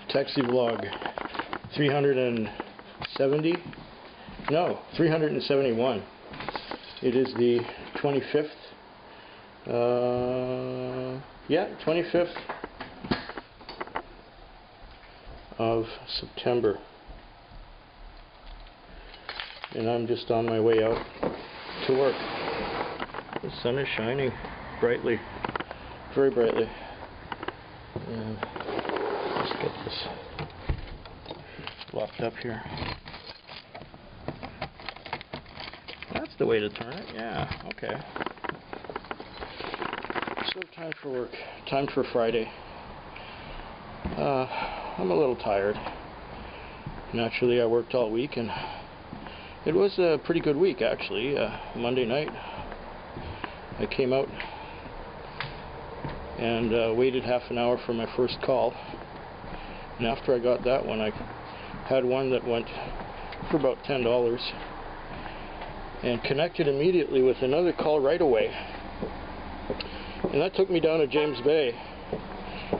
Taxi vlog 370? No, 371. It is the 25th. 25th of September. And I'm just on my way out to work. The sun is shining brightly, very brightly. And let's get this locked up here. That's the way to turn it, yeah, okay. So time for work, time for Friday. I'm a little tired. Naturally, I worked all week and it was a pretty good week actually. Monday night I came out and waited half an hour for my first call, and after I got that one I had one that went for about $10 and connected immediately with another call right away, and that took me down to James Bay.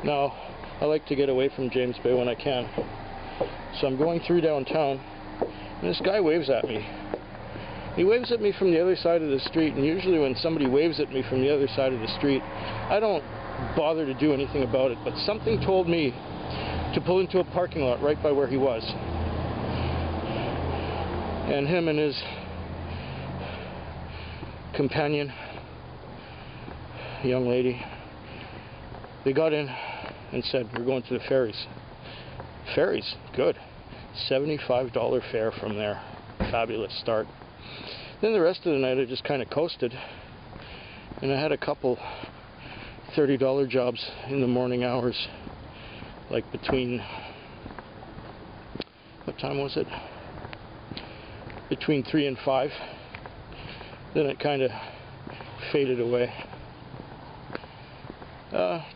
Now I like to get away from James Bay when I can, so I'm going through downtown and this guy waves at me. He waves at me from the other side of the street, and usually when somebody waves at me from the other side of the street, I don't bother to do anything about it, but something told me to pull into a parking lot right by where he was. And him and his companion, young lady, they got in and said, "We're going to the ferries." Ferries? Good. $75 fare from there. Fabulous start. Then the rest of the night I just kind of coasted, and I had a couple $30 jobs in the morning hours, like between, what time was it? Between 3 and 5. Then it kind of faded away.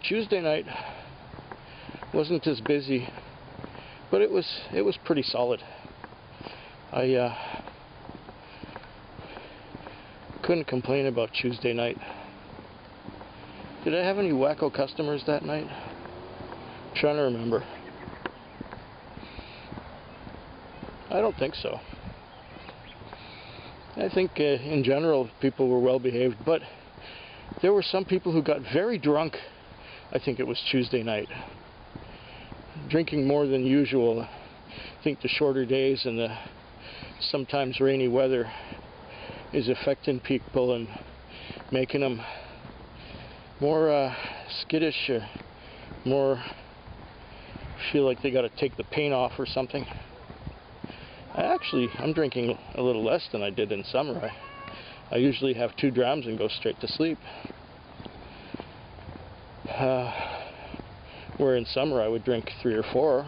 Tuesday night wasn't as busy, but it was pretty solid. I couldn't complain about Tuesday night. Did I have any wacko customers that night? I'm trying to remember. I don't think so. I think in general people were well behaved, but there were some people who got very drunk. I think it was Tuesday night. Drinking more than usual. I think the shorter days and the sometimes rainy weather is affecting people and making them more skittish, more feel like they got to take the paint off or something. I'm drinking a little less than I did in summer. I usually have 2 drams and go straight to sleep. Where in summer I would drink 3 or 4.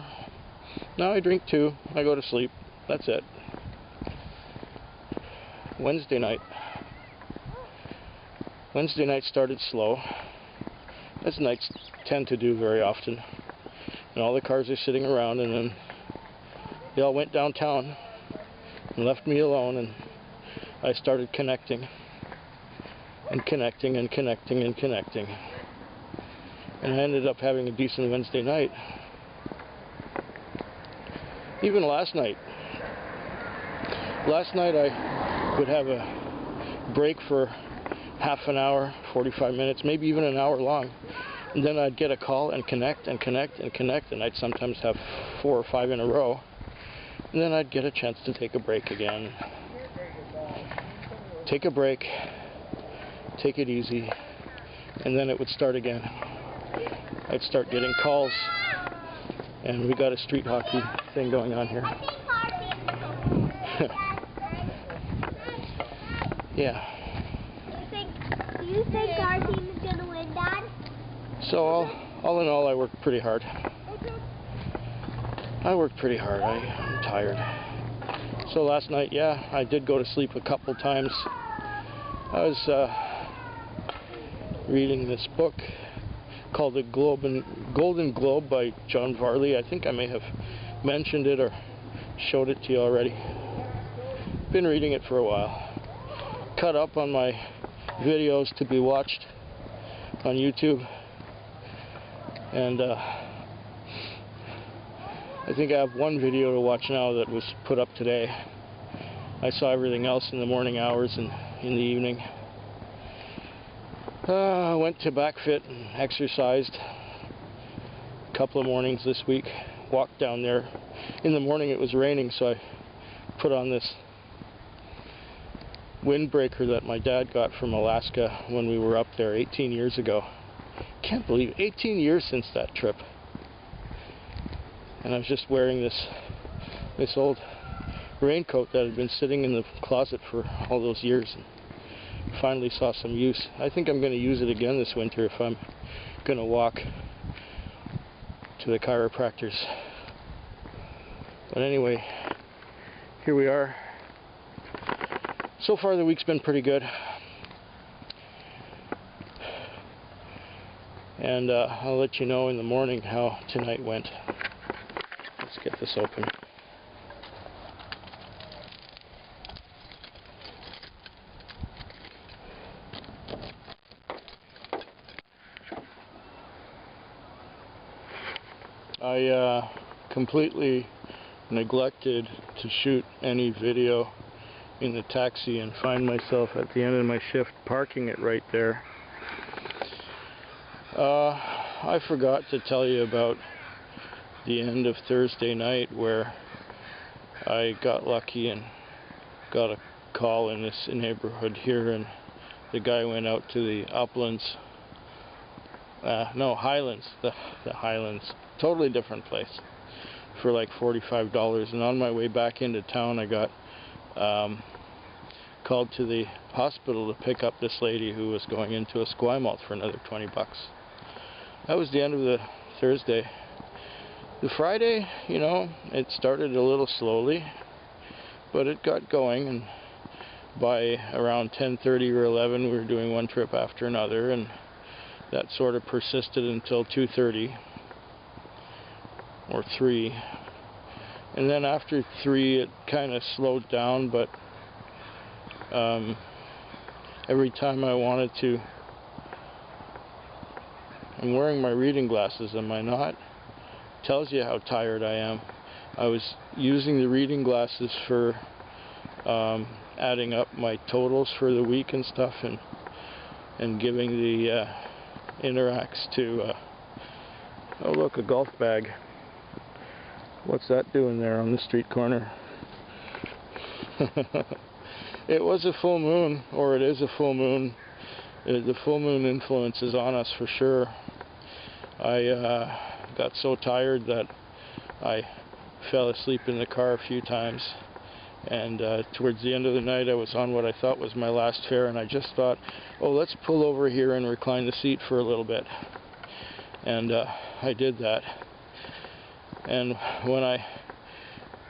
Now I drink 2, I go to sleep, that's it. Wednesday night started slow, as nights tend to do very often, and all the cars are sitting around, and then they all went downtown and left me alone, and I started connecting and connecting and connecting and connecting, and I ended up having a decent Wednesday night. Even last night I would have a break for half an hour, 45 minutes, maybe even an hour long, and then I'd get a call and connect and connect and connect, and I'd sometimes have 4 or 5 in a row, and then I'd get a chance to take a break again. Take a break, take it easy, and then it would start again. I'd start getting calls, and we got a street hockey thing going on here. Yeah. Do you think our team is going to win, Dad? So all in all, I worked pretty hard. I'm tired. So last night, yeah, I did go to sleep a couple times. I was reading this book called The Golden Globe by John Varley. I think I may have mentioned it or showed it to you already. Been reading it for a while. Cut up on my videos to be watched on YouTube, and I think I have one video to watch now that was put up today. I saw everything else in the morning hours and in the evening. I went to Backfit and exercised a couple of mornings this week. Walked down there. In the morning it was raining, so I put on this windbreaker that my dad got from Alaska when we were up there 18 years ago. Can't believe it, 18 years since that trip. And I was just wearing this old raincoat that had been sitting in the closet for all those years, and finally saw some use. I think I'm going to use it again this winter if I'm going to walk to the chiropractor's. But anyway, here we are. So far the week's been pretty good. And I'll let you know in the morning how tonight went. Let's get this open. I completely neglected to shoot any video in the taxi and find myself at the end of my shift parking it right there. I forgot to tell you about the end of Thursday night where I got lucky and got a call in this neighborhood here, and the guy went out to the uplands, Highlands, the Highlands, totally different place, for like $45. And on my way back into town I got called to the hospital to pick up this lady who was going into a Esquimalt for another $20. That was the end of the Thursday. The Friday, you know, it started a little slowly, but it got going, and by around 10:30 or 11 we were doing one trip after another, and that sort of persisted until 2:30 or 3. And then after 3 it kind of slowed down, but every time I wanted to... I'm wearing my reading glasses, am I not? Tells you how tired I am. I was using the reading glasses for adding up my totals for the week and stuff, and giving the Interacs to oh look, a golf bag. What's that doing there on the street corner? It was a full moon, or it is a full moon. The full moon influence is on us for sure. I got so tired that I fell asleep in the car a few times, and towards the end of the night I was on what I thought was my last fare, and I just thought, oh, let's pull over here and recline the seat for a little bit. And I did that, and when I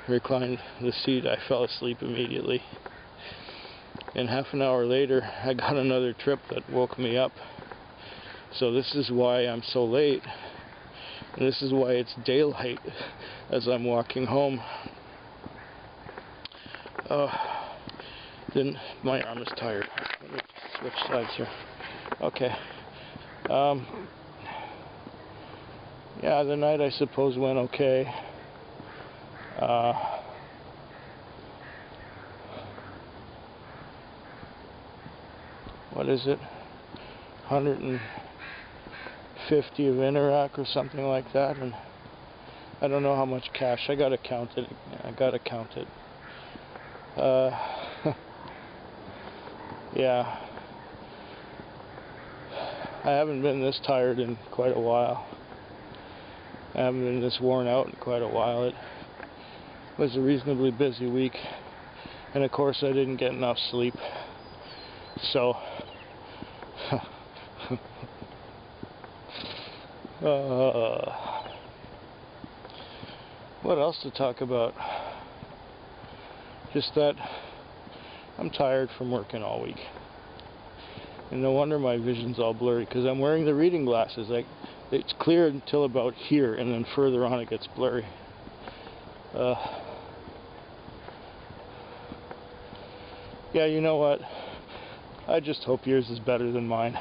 reclined the seat I fell asleep immediately, and half an hour later I got another trip that woke me up. So this is why I'm so late, and this is why it's daylight as I'm walking home. Then my arm is tired. Let me switch sides here. Okay. Yeah, the night I suppose went okay. What is it? 150 of Interac or something like that, and I don't know how much cash. I gotta count it. Yeah, I haven't been this tired in quite a while. I haven't been this worn out in quite a while. It was a reasonably busy week, and of course I didn't get enough sleep, so what else to talk about? Just that I'm tired from working all week, and no wonder my vision's all blurry, because I'm wearing the reading glasses. It's clear until about here, and then further on it gets blurry. Yeah, you know what? I just hope yours is better than mine.